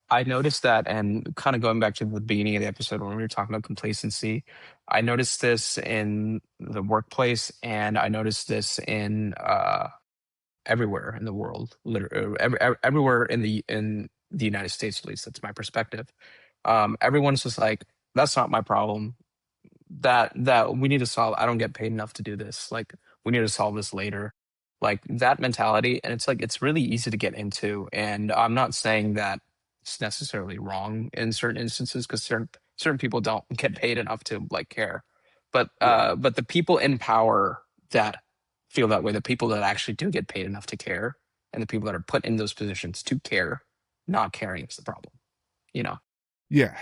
I noticed that, and kind of going back to the beginning of the episode when we were talking about complacency, I noticed this in the workplace, and I noticed this in everywhere in the world, literally everywhere in the United States, at least that's my perspective. Everyone's just like, that's not my problem. That we need to solve. I don't get paid enough to do this. Like, we need to solve this later. Like that mentality, and it's like it's really easy to get into. And I'm not saying that it's necessarily wrong in certain instances because certain people don't get paid enough to like care. Yeah, But the people in power that feel that way, the people that actually do get paid enough to care, and the people that are put in those positions to care, not caring is the problem. You know. yeah,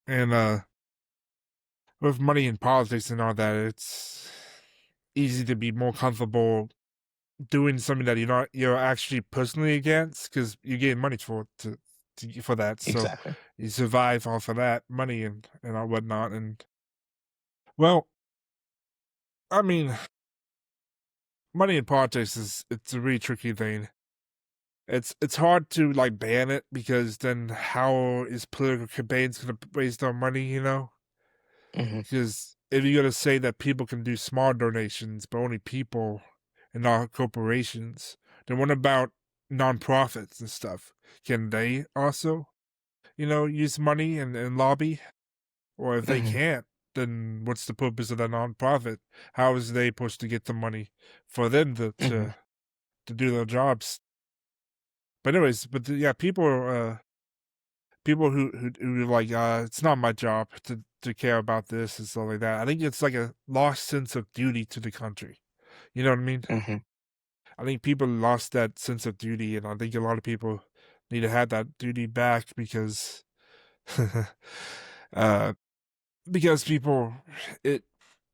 and with money in politics and all that, it's easy to be more comfortable doing something that you're actually personally against because you're getting money for that. So Exactly. you survive off of that money and all whatnot. And well, I mean, money in politics it's a really tricky thing. It's hard to like ban it because then how is political campaigns gonna raise their money? Hmm. Because if you're gonna say that people can do small donations, but only people and not corporations, then what about nonprofits and stuff? Can they also, use money and lobby? Or if they Hmm. can't, then what's the purpose of the nonprofit? How is they supposed to get the money for them to Hmm. to, to do their jobs? But anyways, yeah, people who are like, it's not my job to care about this and stuff like that. I think it's like a lost sense of duty to the country. You know what I mean? Hmm. I think people lost that sense of duty, and I think a lot of people need to have that duty back uh, because people, it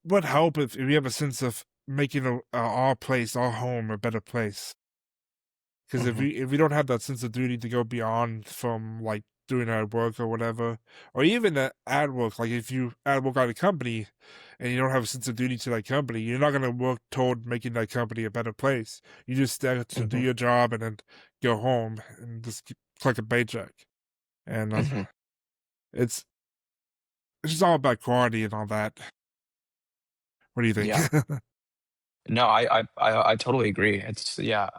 would help if we have a sense of making our place, our home, a better place. Because if Hmm. we don't have that sense of duty to go beyond from like doing our work or whatever, or even at work, like if you at work at a company and you don't have a sense of duty to that company, you're not gonna work toward making that company a better place. You just there to do Hmm. your job and then go home and just collect a paycheck. And Hmm. it's it's just all about quality and all that. What do you think? Yeah. No, I totally agree. It's yeah.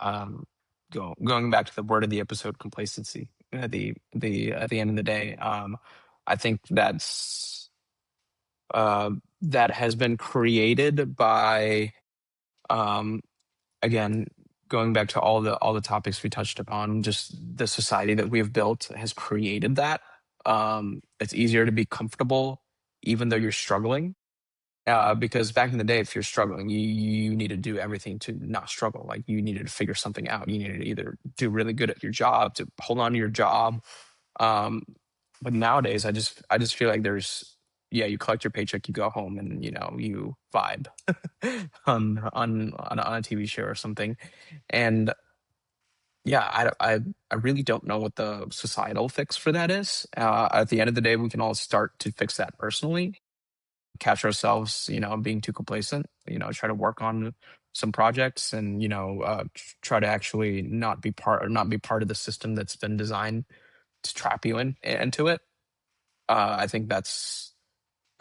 Going back to the word of the episode, complacency. The at the end of the day, I think uh, that has been created by um, again going back to all the topics we touched upon. Just the society that we have built has created that. It's easier to be comfortable even though you're struggling. Because back in the day, if you're struggling, you need to do everything to not struggle. Like you needed to figure something out. You needed to either do really good at your job to hold on to your job. Um, but nowadays, I just feel like there's yeah, you collect your paycheck, you go home, and you vibe on a TV show or something. And yeah, I really don't know what the societal fix for that is. At the end of the day, we can all start to fix that personally, catch ourselves, being too complacent, try to work on some projects and, try to actually not be part of the system that's been designed to trap you into it. I think that's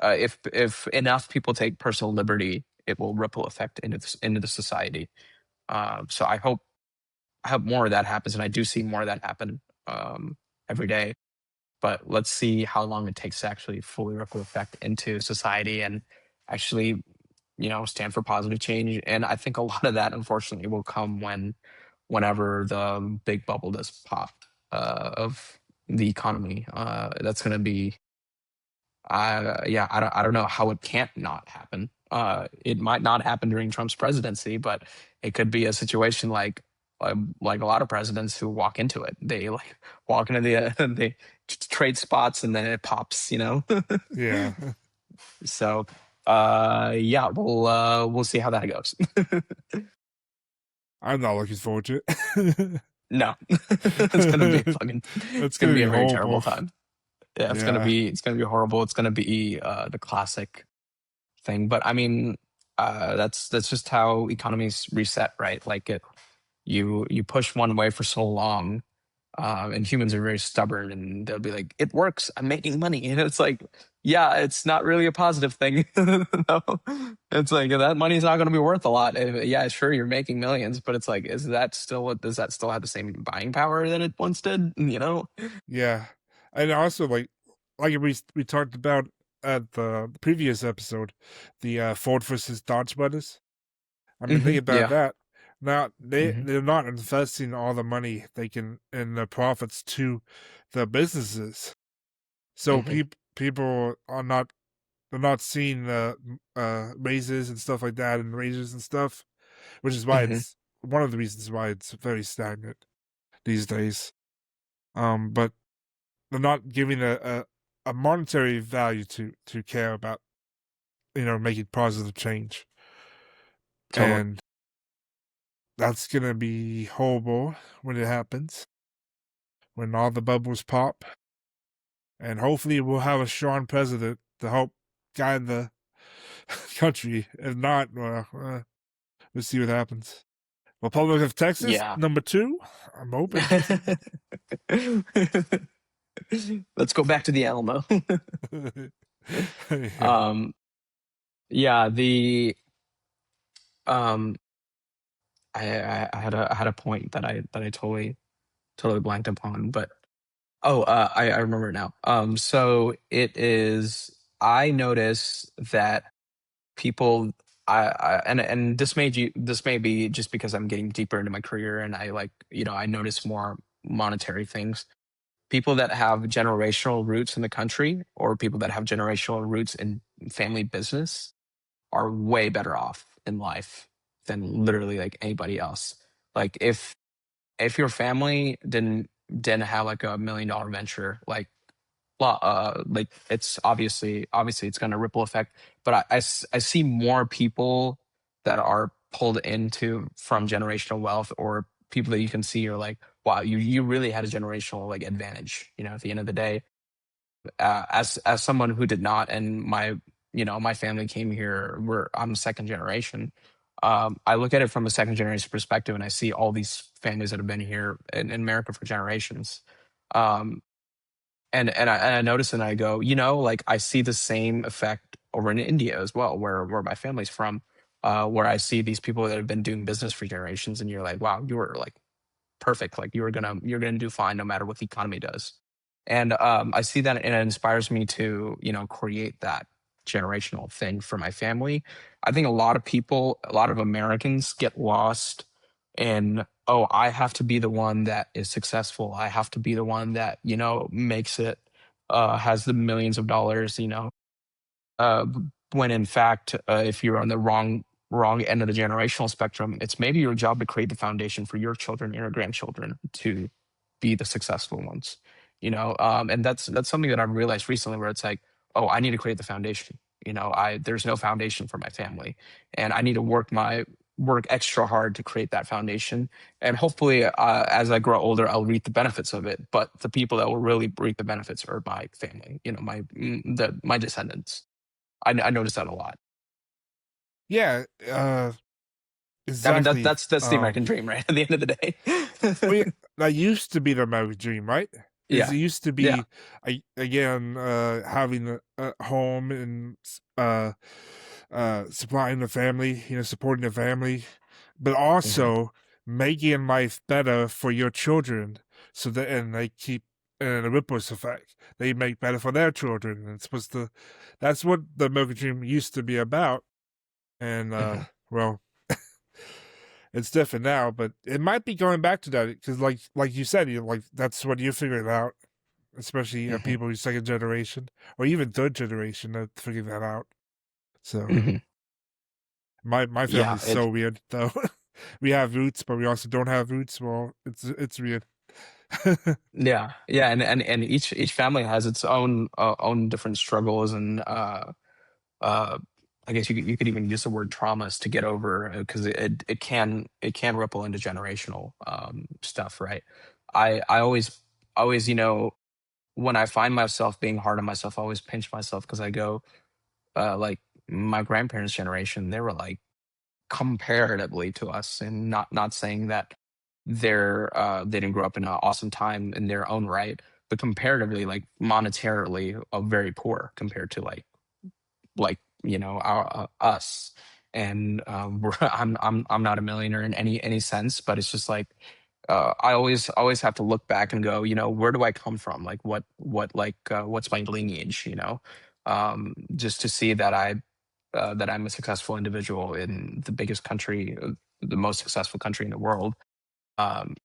if enough people take personal liberty, it will ripple effect into the society. So I hope more of that happens, and I do see more of that happen every day. But let's see how long it takes to actually fully ripple effect into society and actually, stand for positive change. And I think a lot of that, unfortunately, will come whenever the big bubble does pop of the economy. That's going to be, yeah, I don't know how it can't not happen. It might not happen during Trump's presidency, but it could be a situation like a lot of presidents who walk into it. They like walk into the they trade spots and then it pops. Yeah, So yeah, we'll see how that goes. I'm not looking forward to it. No. It's gonna be fucking That's it's gonna gonna be be a very terrible horrible. time. Yeah, it's gonna Yeah, be it's gonna be horrible. It's gonna be the classic thing. But I mean, that's just how economies reset, right? Like you push one way for so long, and humans are very stubborn, and they'll be like, "It works. I'm making money," and it's like, yeah, it's not really a positive thing. No. It's like that money's not going to be worth a lot. Yeah, sure, you're making millions, but it's like, is that still does that still have the same buying power that it once did? You know? Yeah, and also like we talked about at the previous episode, the Ford versus Dodge brothers. I mean, think about Yeah. that. Now Hmm. they're not investing all the money they can in the profits to the businesses, so Hmm. people are not they're not seeing raises and stuff like that and raises and stuff, which is why Hmm. it's one of the reasons why it's very stagnant these days. But they're not giving a monetary value to care about, making positive change. Totally. And that's gonna be horrible when it happens, when all the bubbles pop. And hopefully we'll have a strong president to help guide the country. If not, well, we'll see what happens. Republic of Texas, Yeah. number two. I'm open to Let's go back to the Alamo. yeah. um, yeah, the um, I had a point that I totally blanked upon, but oh, I remember it now. So it is. I notice that people, and this may be just because I'm getting deeper into my career, and I like, I notice more monetary things. People that have generational roots in the country, or people that have generational roots in family business, are way better off in life than literally like anybody else. Like if your family didn't have like $1 million venture, like it's obviously it's going to ripple effect. But I see more people that are pulled into from generational wealth, or people that you can see are like, wow, you really had a generational like advantage, at the end of the day. As someone who did not, and my family came here, I'm second generation. I look at it from a second generation perspective, and I see all these families that have been here in America for generations. Um, and I notice, and I go, like I see the same effect over in India as well, where my family's from, where I see these people that have been doing business for generations, and you're like, wow, you were like perfect, like you're gonna do fine no matter what the economy does. And I see that, and it inspires me to create that generational thing for my family. I think a lot of people, a lot of Americans get lost in, oh, I have to be the one that is successful, I have to be the one that makes it, has the millions of dollars, uh, when in fact, if you're on the wrong end of the generational spectrum, it's maybe your job to create the foundation for your children and your grandchildren to be the successful ones. And that's something that I've realized recently, where it's like, oh, I need to create the foundation. There's no foundation for my family, and I need to work extra hard to create that foundation. And hopefully, as I grow older, I'll reap the benefits of it. But the people that will really reap the benefits are my family. My descendants. I notice that a lot. Yeah, I mean, that exactly. that's the American dream, right? At the end of the Well, yeah, day. that used to be the American dream, right? Is Yeah. it used to Yeah. be again having a home and supplying the family, supporting the family, but Hmm. also making life better for your children, so that and they keep and a ripple effect. They make better for their children, and it's supposed to. That's what the American dream used to be about, and Hmm. well, it's different now, but it might be going back to that because, like you said, like that's what you figured out, especially Hmm. people who second generation or even third generation that figured that out. So Hmm. my Yeah. family's so weird though. We have roots, but we also don't have roots. Well, it's weird. Yeah, and each family has its own different struggles, and uh, I guess you could even use the word traumas to get over, because it can ripple into generational stuff, right? I always when I find myself being hard on myself, I always pinch myself, because I go, like my grandparents' generation, they were like comparatively to us, and not saying that they didn't grow up in an awesome time in their own right, but comparatively, like monetarily, very poor compared to our us. And I'm not a millionaire in any sense, but it's just like I always have to look back and go, where do I come from? Like what's my lineage? Just to see that I'm a successful individual in the biggest country, the most successful country in the world. Um,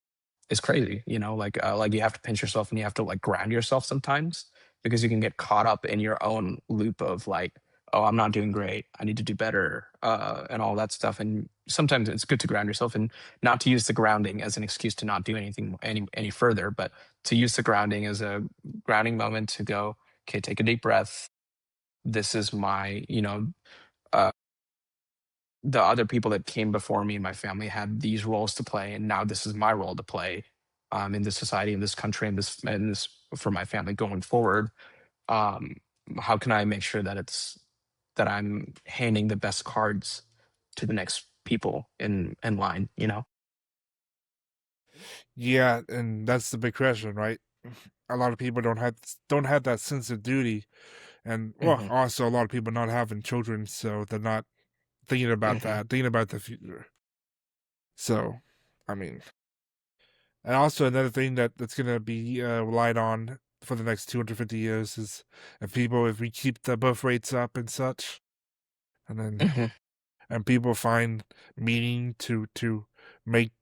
is crazy, like you have to pinch yourself and you have to like ground yourself sometimes, because you can get caught up in your own loop of like, oh, I'm not doing great, I need to do better, and all that stuff. And sometimes it's good to ground yourself, and not to use the grounding as an excuse to not do anything any further, but to use the grounding as a grounding moment to go, okay, take a deep breath. This is my, uh, the other people that came before me in my family had these roles to play, and now this is my role to play, in this society, in this country, and this for my family going forward. Um, how can I make sure that I'm handing the best cards to the next people in line? Yeah, and that's the big question, right? A lot of people don't have that sense of duty, and well, Hmm. also a lot of people not having children, so they're not thinking about Hmm. that, thinking about the future. So, I mean, and also another thing that's gonna be relied on for the next 250 years is if we keep the birth rates up and such, and then Hmm. and people find meaning to make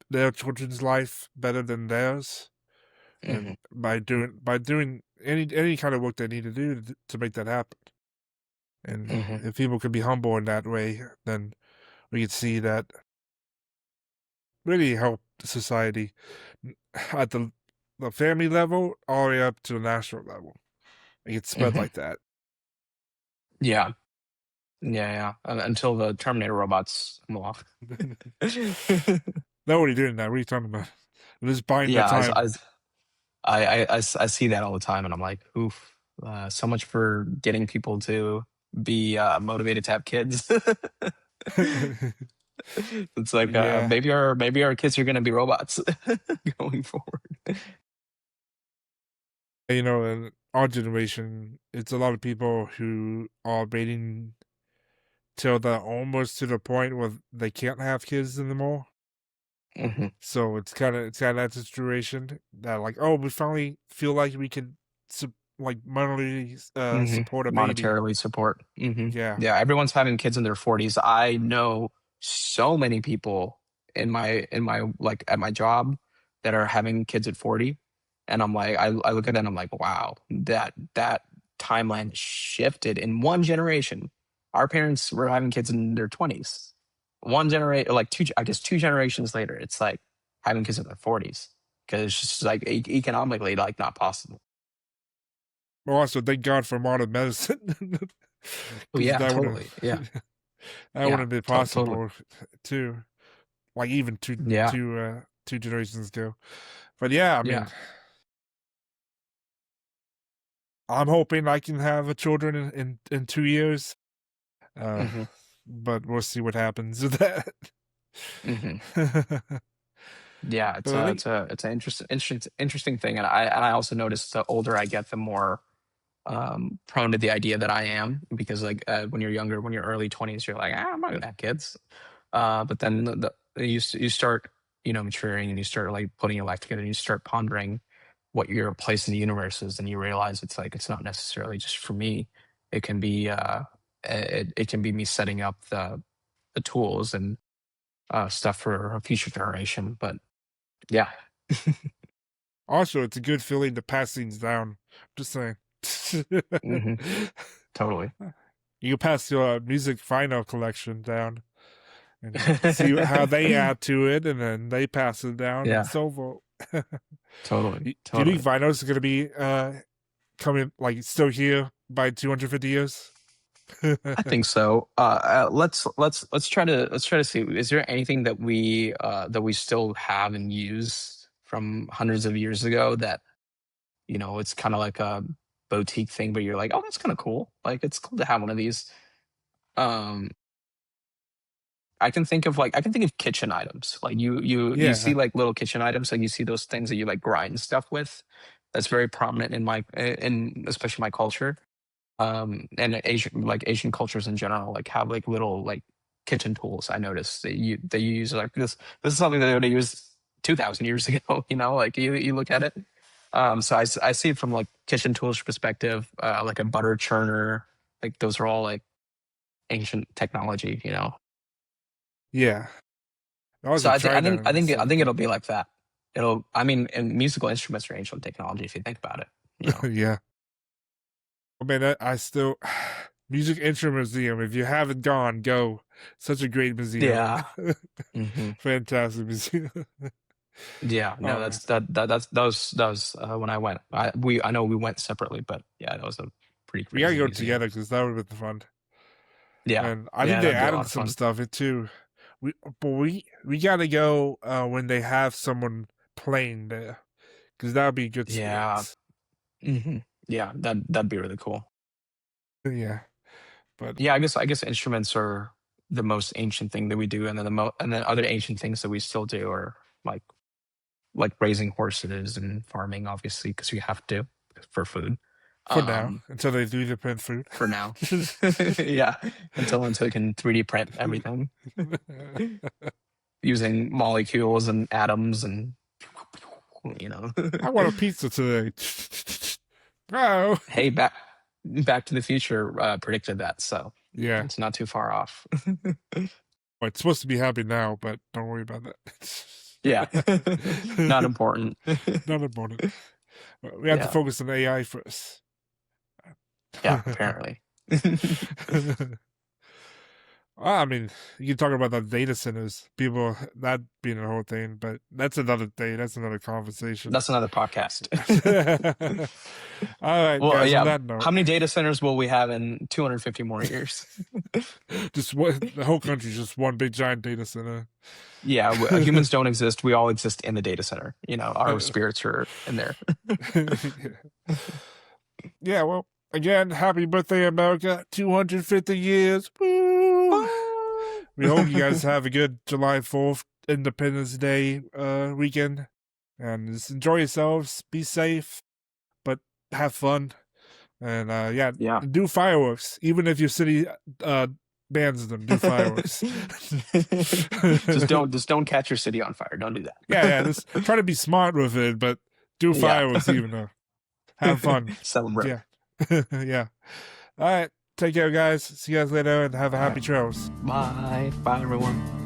their children's life better than theirs, Hmm. and by doing any kind of work they need to do to make that happen. And Hmm. if people can be humble in that way, then we can see that really help society at the family level all the way up to the national level. It gets spread Hmm. like that. Yeah, yeah, yeah. Until the Terminator robots come along. Nobody doing that. What are you talking about? We're just buying the Yeah, time. I see that all the time, and I'm like, oof, so much for getting people to be motivated to have kids. It's like Yeah. maybe our kids are gonna be robots going forward. In our generation, it's a lot of people who are waiting till they're almost to the point where they can't have kids anymore. Hmm. So it's kind of that situation that like, oh, we finally feel like we can like monetary Hmm. support a baby. Monetarily support. Yeah. Yeah, everyone's having kids in their 40s. I know so many people in my like at my job that are having kids at 40, and I'm like, I look at it and I'm like, wow, that timeline shifted in one generation. Our parents were having kids in their 20s. One generation, like two, I guess 2 generations later, it's like having kids in their 40s, because it's just like economically like not possible. Well, also thank God for modern medicine, Oh because yeah, that wouldn't totally. Yeah. that Yeah, wouldn't be totally. possible too. Like even two Yeah, two uh two generations ago. But yeah, I mean, yeah. I'm hoping I can have a children in 2 years. Uh, Mhm, but we'll see what happens with that. mhm. But Yeah, I think it's an interesting thing, and I also notice the older I get, the more prone to the idea that I am, because like when you're younger, when you're early 20s, you're like, I'm not gonna have kids. But then you start maturing, and you start like putting your life together, and you start pondering what your place in the universe is, and you realize it's like it's not necessarily just for me. It can be it can be me setting up the tools and stuff for a future generation. But yeah. also it's a good feeling to pass things down. Just saying. Hmm. Totally. You pass your music vinyl collection down and see how they add to it, and then they pass it down, and Yeah, so forth. totally, Do you think totally. vinyls are going to be coming like still here by 250 years? I think so. Let's try to see. Is there anything that we still have and use from hundreds of years ago that it's kind of like a boutique thing, but you're like, oh, that's kind of cool. Like it's cool to have one of these. Um, I can think of kitchen items. Like you see Yeah, like little kitchen items, like you see those things that you like grind stuff with. That's very prominent in my in especially my culture. And Asian cultures in general, like have like little like kitchen tools. I noticed that you use like this is something that they would have used 2,000 years ago. Like you look at it. So I see it from like kitchen tools perspective, like a butter churner. Like those are all like ancient technology. yeah. I So wasn't tried that and I stuff, think but it'll be like that. I mean, and musical instruments are ancient technology if you think about it. yeah. I mean, I still music instrument museum. If you haven't gone, go. Such a great museum. Yeah. Hmm. Fantastic museum. Yeah, no, Oh man, that was when I went. I know we went separately, but yeah, that was a pretty we gotta crazy go museum. together because that would have been fun. Yeah, And I think yeah, they that'd be a lot added of some fun. stuff it too. We gotta go when they have someone playing there because that would be a good Yeah, experience. hmm yeah, that'd be really cool. Yeah, but Yeah, I guess instruments are the most ancient thing that we do, and then and then other ancient things that we still do are like like raising horses and farming, obviously, because we have to for food. for now, Um, until they do the print food. for now, yeah, until we can 3D print everything using molecules and atoms and you know. I want a pizza today. Oh, Hey, Back to the Future predicted that, so yeah. it's not too far off. Well, it's supposed to be happy now, but don't worry about Yeah, not that. important. Not important. We have to Yeah, focus on AI first. yeah, apparently. I mean, you can talk about the data centers, people that being a whole thing, but that's another day. That's another conversation. That's another podcast. All right, Well, guys. On yeah. that How note, many data centers will we have in 250 more years? just the whole country's just one big giant data center. Yeah, humans don't exist. We all exist in the data center. Our spirits are in there. Yeah, well, again, happy birthday, America. 250 years. Woo! We hope you guys have a good July 4th Independence Day weekend. And just enjoy yourselves. Be safe, but have fun. And yeah, Yeah. do fireworks. Even if your city bans them, do fireworks. Just don't catch your city on fire. Don't do Yeah, that. just try to be smart with it, but do Yeah. fireworks even though. Have fun. Celebrate. Yeah. Yeah. All right. Take care, guys. See you guys later and have a All happy right. trails. Bye. Bye, everyone.